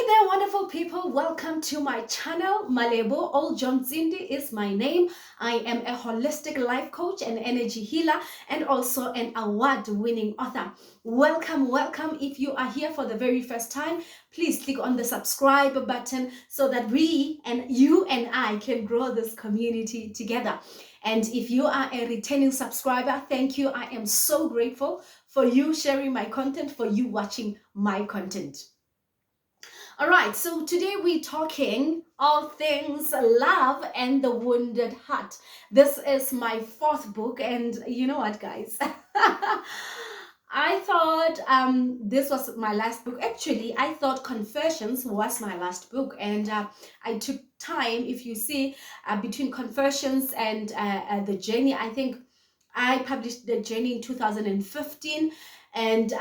there, wonderful people. Welcome to my channel, Malebo. Oldjohn-Tsindi is my name. I am a holistic life coach and energy healer and also an award-winning author. Welcome, welcome. If you are here for the very first time, please click on the subscribe button so that we and you and I can grow this community together. And if you are a returning subscriber, thank you. I am so grateful for you sharing my content, for you watching my content. All right, so today we're talking all things love and the wounded heart. This is my fourth book, and you know what, guys? I thought this was my last book. Actually, I thought Confessions was my last book, and I took time. If you see, between Confessions and The Journey, I think I published The Journey in 2015, and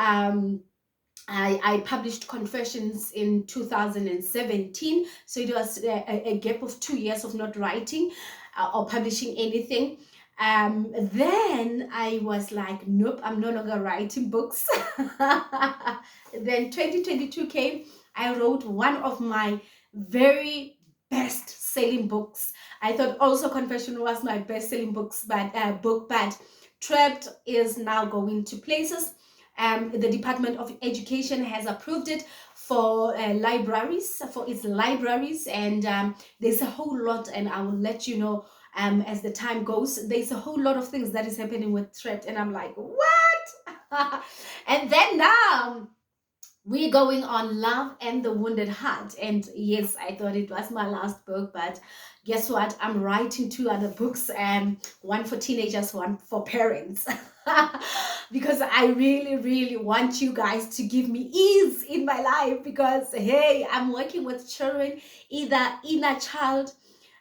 I published Confessions in 2017, so it was a gap of 2 years of not writing or publishing anything. Then I was like, nope, I'm no longer writing books. Then 2022 came. I wrote one of my very best selling books. I thought also Confession was my best selling book, but Trapped is now going to places. The Department of Education has approved it for libraries, for its libraries, and there's a whole lot, and I will let you know as the time goes. There's a whole lot of things that is happening with Trapped, and I'm like, what? And then now we're going on Love and the Wounded Heart. And yes, I thought it was my last book, but guess what? I'm writing 2 other books, one for teenagers, one for parents. Because I really want you guys to give me ease in my life, because hey, I'm working with children, either inner child,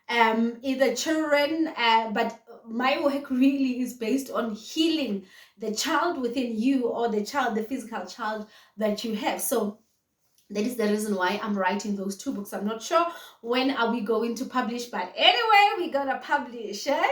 either children, but my work really is based on healing the child within you, or the physical child that you have. So that is the reason why I'm writing those 2 books. I'm not sure when are we going to publish, but anyway, we're gonna publish, eh?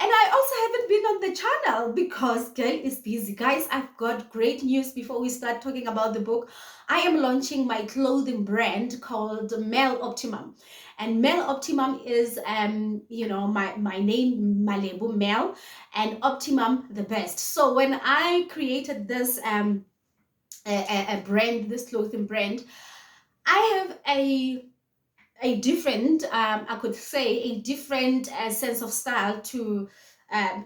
And I also haven't been on the channel because girl is busy. Guys, I've got great news before we start talking about the book. I am launching my clothing brand called Male Optimum. And Male Optimum is, my name, Malebo, Male, and Optimum, the best. So when I created this a brand, this clothing brand, I have a different, I could say, a different sense of style to,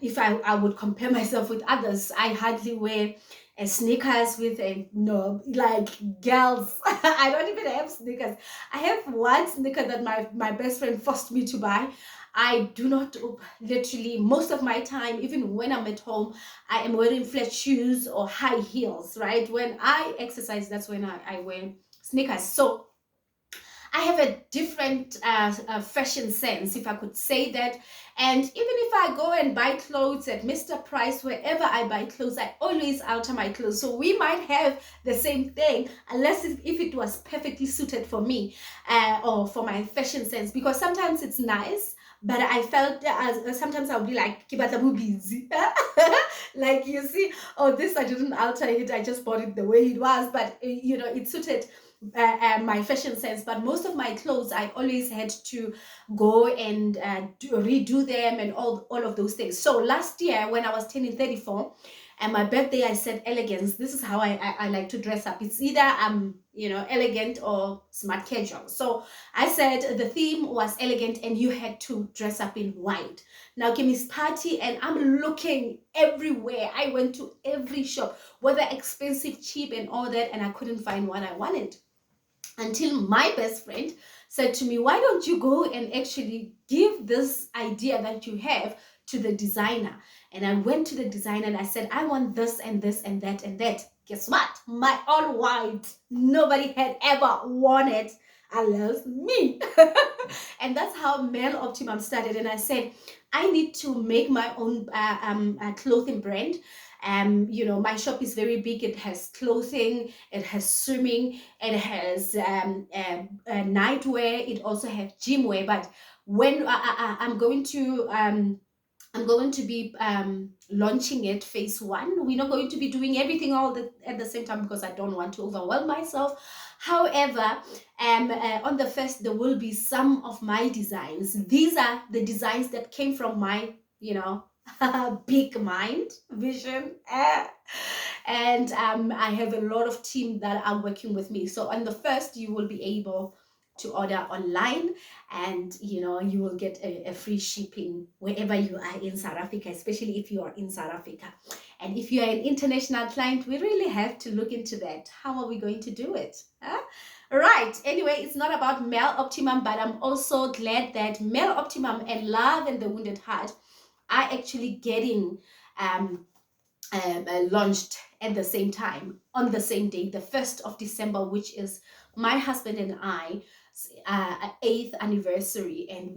if I would compare myself with others. I hardly wear sneakers with like girls. I don't even have sneakers. I have one sneaker that my best friend forced me to buy. I do not, literally, most of my time, even when I'm at home, I am wearing flat shoes or high heels, right? When I exercise, that's when I wear sneakers. So I have a different fashion sense, if I could say that. And even if I go and buy clothes at Mr. Price, wherever I buy clothes, I always alter my clothes. So we might have the same thing, unless if it was perfectly suited for me or for my fashion sense. Because sometimes it's nice, but I felt sometimes I'll be like, busy. Like, you see, oh, this I didn't alter it, I just bought it the way it was, but it suited my fashion sense. But most of my clothes, I always had to go and redo them and all of those things. So last year when I was turning 34 and my birthday, I said elegance. This is how I like to dress up. It's either elegant or smart casual. So I said the theme was elegant and you had to dress up in white. Now Kimmy's party, and I'm looking everywhere. I went to every shop, whether expensive, cheap, and all that, and I couldn't find what I wanted. Until my best friend said to me, why don't you go and actually give this idea that you have to the designer? And I went to the designer and I said, I want this and this and that and that. Guess what? My all white. Nobody had ever worn it unless me. And that's how Male Optimum started. And I said, I need to make my own clothing brand. My shop is very big. It has clothing, it has swimming, it has nightwear, it also has gym wear. But when I'm going to be launching it phase 1. We're not going to be doing everything at the same time because I don't want to overwhelm myself. However, on the first, there will be some of my designs. These are the designs that came from my, big mind vision. And I have a lot of team that are working with me. So on the first, you will be able to order online, and you will get a free shipping wherever you are in South Africa, especially if you are in South Africa. And if you are an international client, we really have to look into that. How are we going to do it? Right. Anyway, it's not about Male Optimum, but I'm also glad that Male Optimum and Love and the Wounded Heart are actually getting launched at the same time, on the same day, the 1st of December, which is my husband and I 8th anniversary. And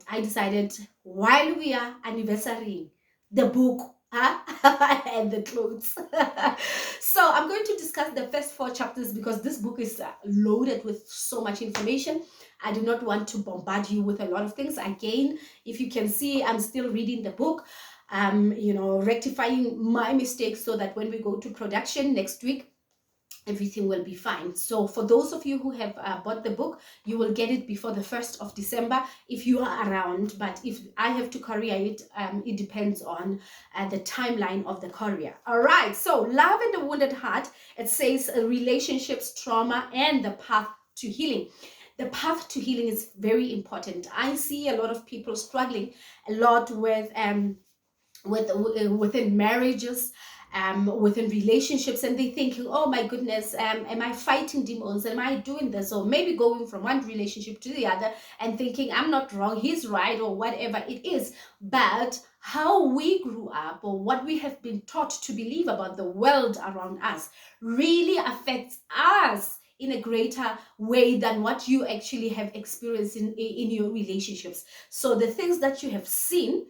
I decided while we are anniversarying the book and the clothes. So I'm going to discuss the first 4 chapters because this book is loaded with so much information. I do not want to bombard you with a lot of things. Again, if you can see, I'm still reading the book, rectifying my mistakes so that when we go to production next week, everything will be fine. So for those of you who have bought the book, you will get it before the 1st of December if you are around. But if I have to courier it, it depends on the timeline of the courier. All right, so Love and the Wounded Heart, it says relationships, trauma, and the path to healing. The path to healing is very important. I see a lot of people struggling a lot within marriages, within relationships, and they thinking, oh my goodness, am I fighting demons? Am I doing this? Or maybe going from one relationship to the other and thinking, I'm not wrong, he's right, or whatever it is. But how we grew up, or what we have been taught to believe about the world around us, really affects us in a greater way than what you actually have experienced in your relationships. So the things that you have seen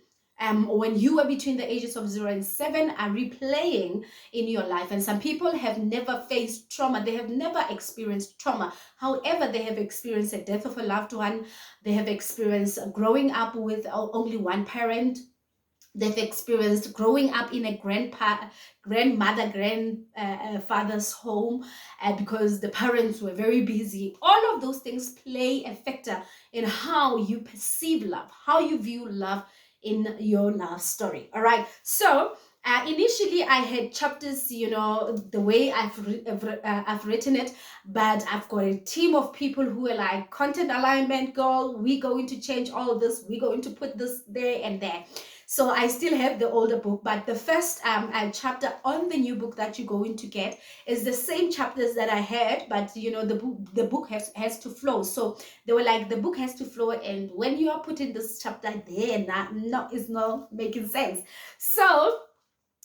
when you were between the ages of 0 and 7 are replaying in your life. And some people have never faced trauma. They have never experienced trauma. However, they have experienced a death of a loved one. They have experienced growing up with only one parent. They've experienced growing up in a grandfather's home because the parents were very busy. All of those things play a factor in how you perceive love, how you view love in your love story. All right, so initially I had chapters, the way I've written it, but I've got a team of people who are like, content alignment, girl, we're going to change all of this, we're going to put this there and there. So I still have the older book, but the first chapter on the new book that you're going to get is the same chapters that I had, but the book has to flow. So they were like, the book has to flow, and when you are putting this chapter there, it's not making sense. So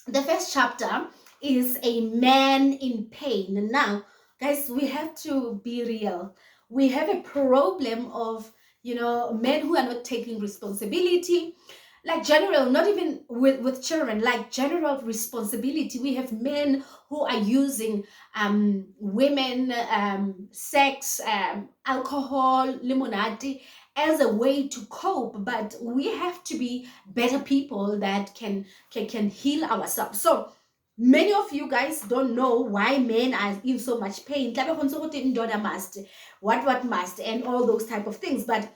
the first chapter is a man in pain. Now, guys, we have to be real. We have a problem of men who are not taking responsibility, like general, not even with children, like general responsibility. We have men who are using women, sex, alcohol, limonade as a way to cope, but we have to be better people that can heal ourselves. So many of you guys don't know why men are in so much pain, what must, and all those type of things. But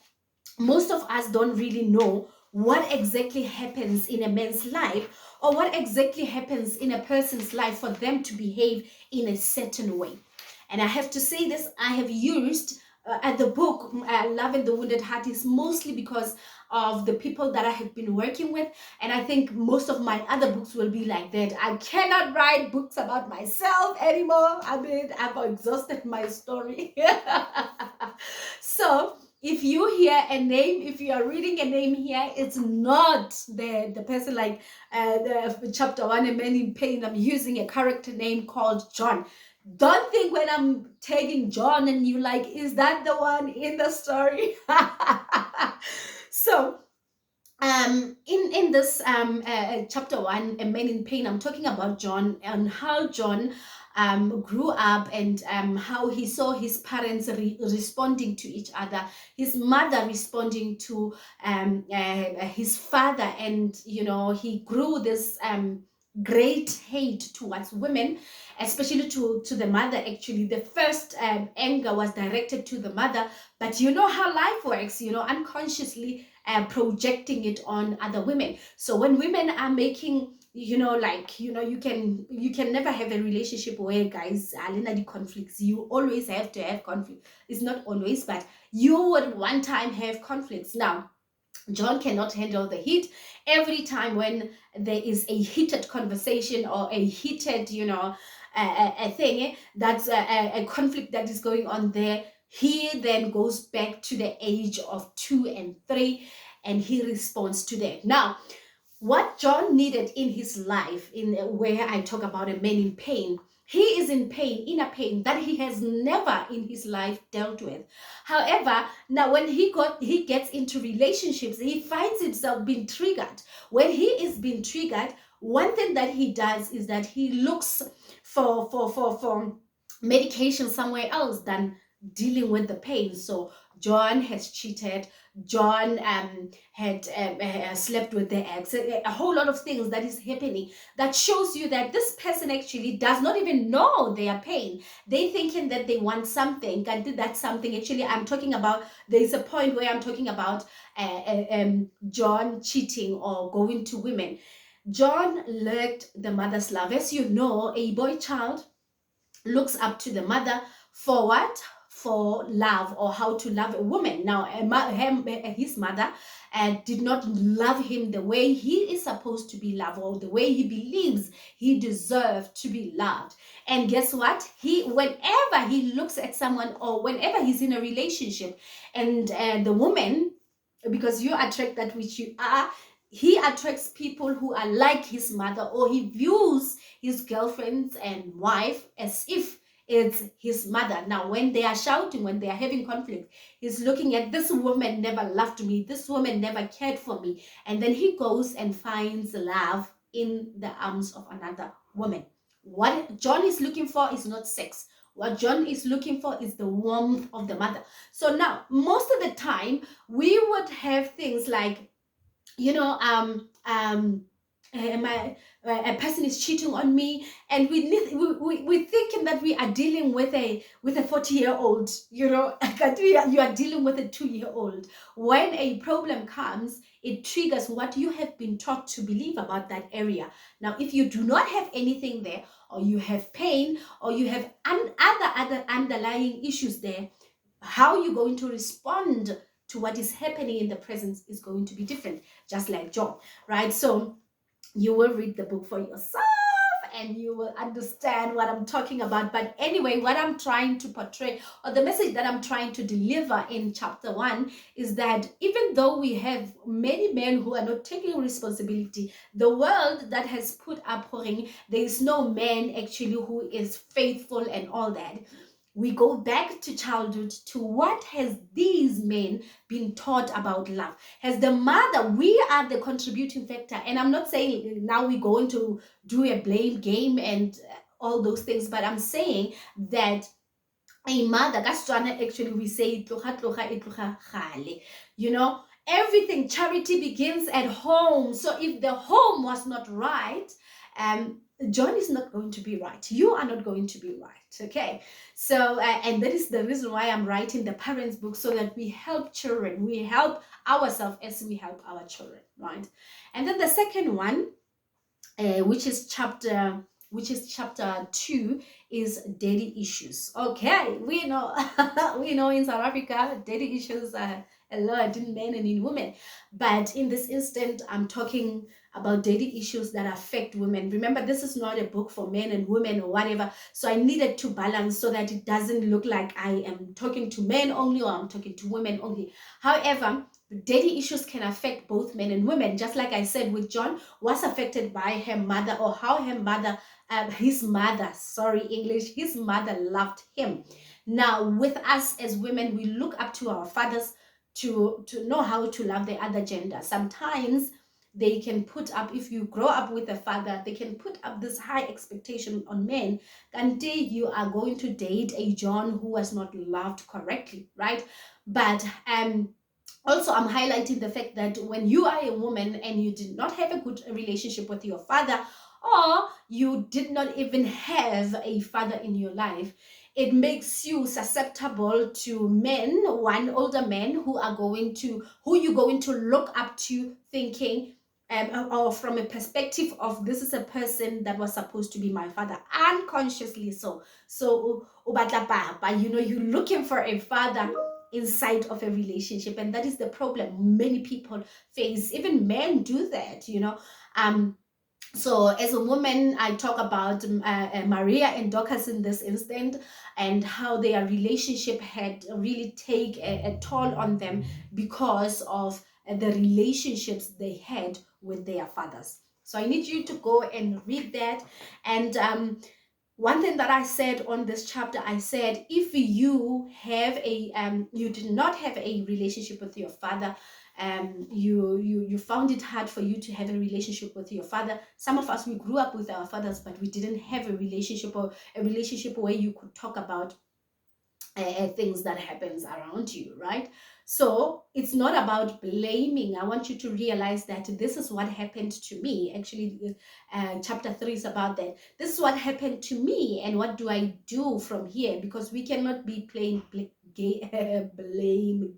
most of us don't really know what exactly happens in a man's life, or what exactly happens in a person's life for them to behave in a certain way. And I have to say this, I have used the book Love and the Wounded Heart is mostly because of the people that I have been working with. And I think most of my other books will be like that. I cannot write books about myself anymore. I mean, I've exhausted my story. So if you hear a name, if you are reading a name here, it's not the person like the chapter 1, A Man in Pain. I'm using a character name called John. Don't think when I'm tagging John and you like, is that the one in the story? So in this chapter 1, A Man in Pain, I'm talking about John and how John grew up, and how he saw his parents responding to each other, his mother responding to his father, and he grew this great hate towards women, especially to the mother. Actually, the first anger was directed to the mother, but you know how life works, unconsciously projecting it on other women. So when women are making, you can never have a relationship where guys are in the conflicts. You always have to have conflict. It's not always, but you would one time have conflicts. Now John cannot handle the heat. Every time when there is a heated conversation or a heated, a thing, that's a conflict that is going on there, he then goes back to the age of 2 and 3, and he responds to that. Now, what John needed in his life, in where I talk about a man in pain, he is in pain, inner pain that he has never in his life dealt with. However, now when he gets into relationships, he finds himself being triggered. When he is being triggered, one thing that he does is that he looks for medication somewhere else than dealing with the pain. So John has cheated. John had slept with the ex. A whole lot of things that is happening that shows you that this person actually does not even know their pain. They thinking that they want something, and that something. Actually, I'm talking about. There is a point where I'm talking about John cheating or going to women. John lacked the mother's love. As you know, a boy child looks up to the mother for what? For love, or how to love a woman. Now, his mother did not love him the way he is supposed to be loved, or the way he believes he deserved to be loved. And guess what? Whenever he looks at someone, or whenever he's in a relationship, and the woman, because you attract that which you are, he attracts people who are like his mother, or he views his girlfriends and wife as if it's his mother. Now, when they are shouting, when they are having conflict, he's looking at, this woman never loved me, this woman never cared for me, and then he goes and finds love in the arms of another woman. What John is looking for is not sex. What John is looking for is the warmth of the mother. So now, most of the time, we would have things like, a person is cheating on me, and we're thinking that we are dealing with a 40-year-old, that you are dealing with a 2-year-old. When a problem comes, it triggers what you have been taught to believe about that area. Now, if you do not have anything there, or you have pain, or you have other underlying issues there, how you're going to respond to what is happening in the present is going to be different, just like John, right? So you will read the book for yourself and you will understand what I'm talking about. But anyway, what I'm trying to portray, or the message that I'm trying to deliver in chapter 1, is that even though we have many men who are not taking responsibility, the world that has put outpouring, there is no man actually who is faithful and all that. We go back to childhood, to what has these men been taught about love. Has the mother, we are the contributing factor. And I'm not saying now we're going to do a blame game and all those things, but I'm saying that a mother, actually we say, everything, charity begins at home. So if the home was not right, John is not going to be right. You are not going to be right. Okay. So, and that is the reason why I'm writing the parents' book, so that we help children, we help ourselves as we help our children, right? And then the second one, which is chapter 2, is daddy issues. Okay, we know we know in South Africa daddy issues are a lot in men and in women, but in this instant I'm talking about daddy issues that affect women. Remember, this is not a book for men and women or whatever, so I needed to balance so that it doesn't look like I am talking to men only or I'm talking to women only. However, daddy issues can affect both men and women. Just like I said with John, was affected by her mother, or how her mother, his mother loved him. Now, with us as women, we look up to our fathers to know how to love the other gender. Sometimes they can put up, if you grow up with a father, they can put up this high expectation on men until you are going to date a John who was not loved correctly, right? But also, I'm highlighting the fact that when you are a woman and you did not have a good relationship with your father, or you did not even have a father in your life, it makes you susceptible to men, one older men who you're going to look up to, thinking, or from a perspective of, this is a person that was supposed to be my father, unconsciously so. So, ubatla papa, you're looking for a father inside of a relationship, and that is the problem many people face. Even men do that. So as a woman, I talk about Maria and Dorcas in this instant, and how their relationship had really take a toll on them because of the relationships they had with their fathers. So I need you to go and read that. And one thing that I said on this chapter, I said, if you have you did not have a relationship with your father, you found it hard for you to have a relationship with your father. Some of us, we grew up with our fathers, but we didn't have a relationship, or a relationship where you could talk about things that happens around you, right? So it's not about blaming. I want you to realize that this is what happened to me. Actually, chapter 3 is about that. This is what happened to me, and what do I do from here? Because we cannot be playing blame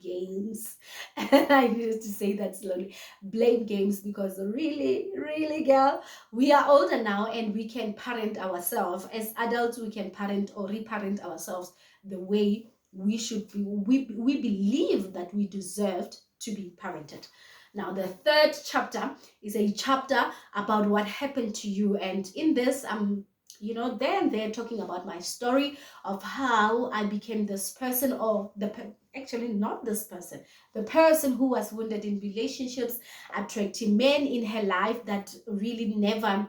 games. I needed to say that slowly. Blame games, because really, really, girl, we are older now, and we can parent ourselves. As adults, we can parent or reparent ourselves the way we should be. We believe that we deserved to be parented. Now, the third chapter is a chapter about what happened to you. And in this, then they're talking about my story of how I became this person, or actually not this person, the person who was wounded in relationships, attracting men in her life that really never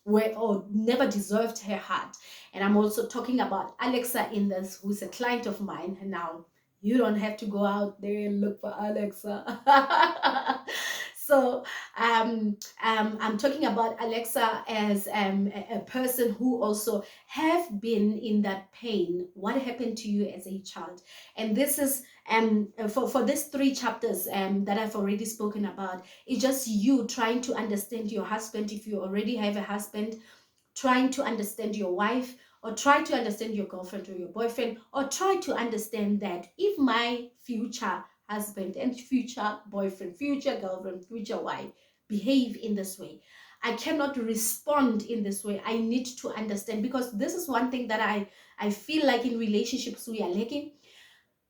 were, or never deserved her heart. And I'm also talking about Alexa in this, who's a client of mine. And now you don't have to go out there and look for Alexa. So I'm talking about Alexa as a person who also have been in that pain. What happened to you as a child? And this is for these 3 chapters that I've already spoken about. It's just you trying to understand your husband, if you already have a husband, trying to understand your wife, or try to understand your girlfriend or your boyfriend, or try to understand that if my future husband and future boyfriend, future girlfriend, future wife behave in this way, I cannot respond in this way. I need to understand, because this is one thing that I feel like in relationships we are lacking.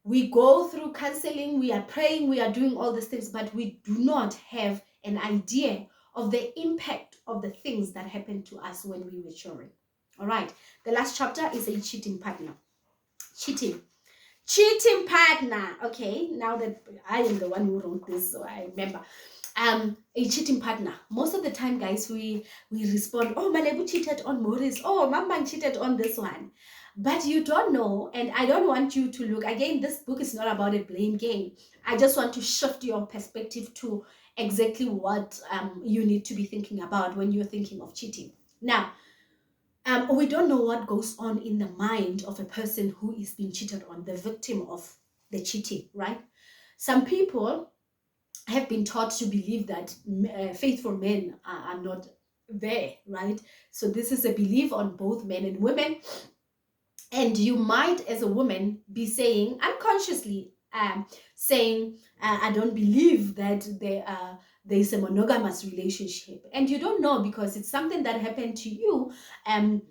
We go through counseling, we are praying, we are doing all these things, but we do not have an idea of the impact of the things that happened to us when we were children. All right, the last chapter is a cheating partner. Cheating partner. Okay, now that I am the one who wrote this, so I remember. A cheating partner. Most of the time, guys, we respond, oh, Malebo cheated on Maurice, oh, Mama cheated on this one. But you don't know, and I don't want you to look. Again, this book is not about a blame game. I just want to shift your perspective to exactly what you need to be thinking about when you're thinking of cheating. Now, we don't know what goes on in the mind of a person who is being cheated on, the victim of the cheating, right? Some people have been taught to believe that faithful men are not there, right? So this is a belief on both men and women. And you might, as a woman, be saying, unconsciously, saying, I don't believe that there is a monogamous relationship. And you don't know, because it's something that happened to you.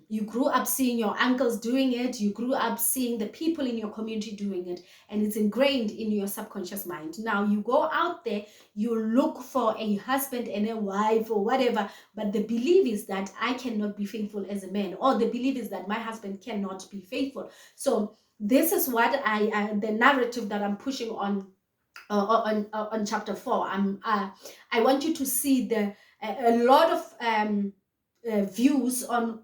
You grew up seeing your uncles doing it. You grew up seeing the people in your community doing it. And it's ingrained in your subconscious mind. Now you go out there, you look for a husband and a wife or whatever, but the belief is that I cannot be faithful as a man, or the belief is that my husband cannot be faithful. So this is what the narrative that I'm pushing on chapter 4. I want you to see a lot of views on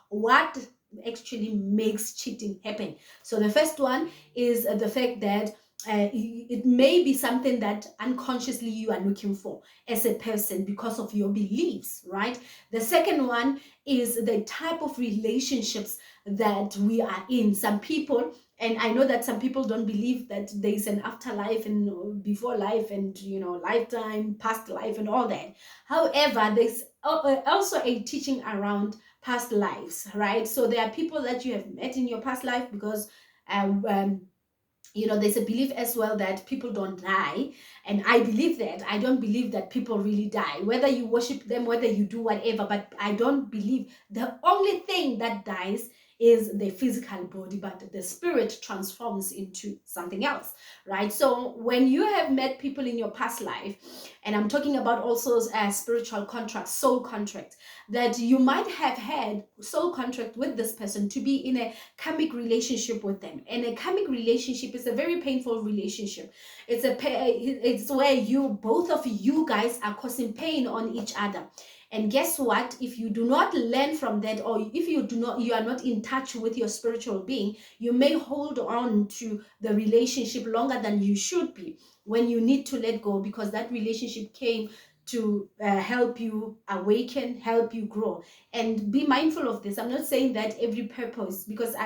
what actually makes cheating happen. So the first one is the fact that it may be something that unconsciously you are looking for as a person because of your beliefs, right? The second one is the type of relationships that we are in. Some people, and I know that some people don't believe that there's an afterlife and before life and, you know, lifetime, past life and all that. However, there's also a teaching around past lives, right? So there are people that you have met in your past life because you know, there's a belief as well that people don't die, and I believe that. I don't believe that people really die, whether you worship them, whether you do whatever, but I don't believe. The only thing that dies is the physical body, but the spirit transforms into something else, right? So when you have met people in your past life, and I'm talking about also spiritual contracts, soul contracts, that you might have had soul contract with this person to be in a karmic relationship with them. And a karmic relationship is a very painful relationship. It's where you, both of you guys, are causing pain on each other. And guess what? If you do not learn from that, or if you are not in touch with your spiritual being, you may hold on to the relationship longer than you should be, when you need to let go, because that relationship came to help you awaken, help you grow. And be mindful of this. I'm not saying that every purpose, because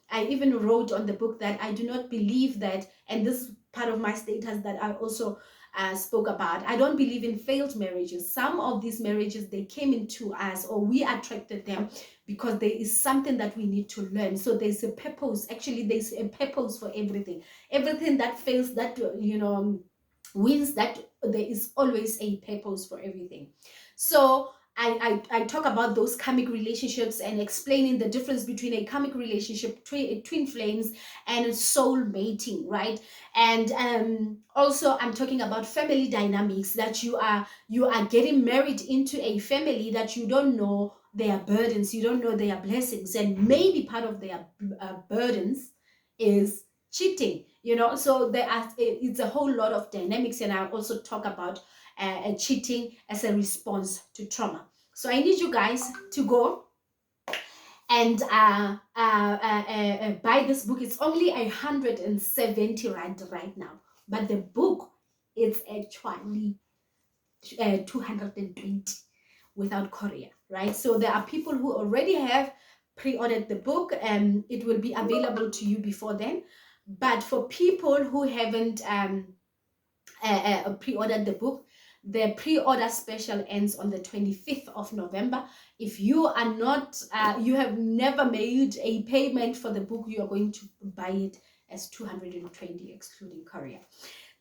I even wrote on the book that I do not believe that, and this is part of my status that I also spoke about. I don't believe in failed marriages. Some of these marriages, they came into us, or we attracted them because there is something that we need to learn. So there's a purpose. Actually, there's a purpose for everything. Everything that fails, that, you know, wins, that there is always a purpose for everything. So I talk about those karmic relationships and explaining the difference between a karmic relationship, twin flames, and soul mating, right? And also I'm talking about family dynamics, that you are getting married into a family that you don't know their burdens, you don't know their blessings, and maybe part of their burdens is cheating, you know. So it's a whole lot of dynamics, and I also talk about cheating as a response to trauma. So I need you guys to go and buy this book. It's only 170 right now, but the book is actually 220 without courier, right? So there are people who already have pre-ordered the book, and it will be available to you before then. But for people who haven't pre-ordered the book, the pre-order special ends on the 25th of November. If you are not, you have never made a payment for the book, you are going to buy it as 220 excluding courier.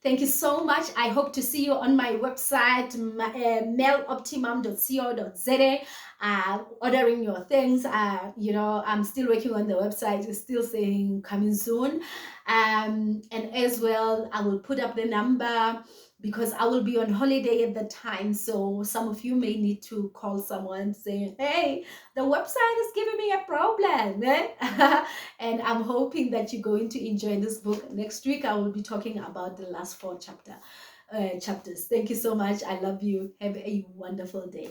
Thank you so much. I hope to see you on my website, meloptimum.co.za, ordering your things. You know, I'm still working on the website. It's still saying coming soon. And as well, I will put up the number because I will be on holiday at the time. So some of you may need to call someone saying, hey, the website is giving me a problem. Eh? And I'm hoping that you're going to enjoy this book. Next week, I will be talking about the last 4 chapters. Thank you so much. I love you. Have a wonderful day.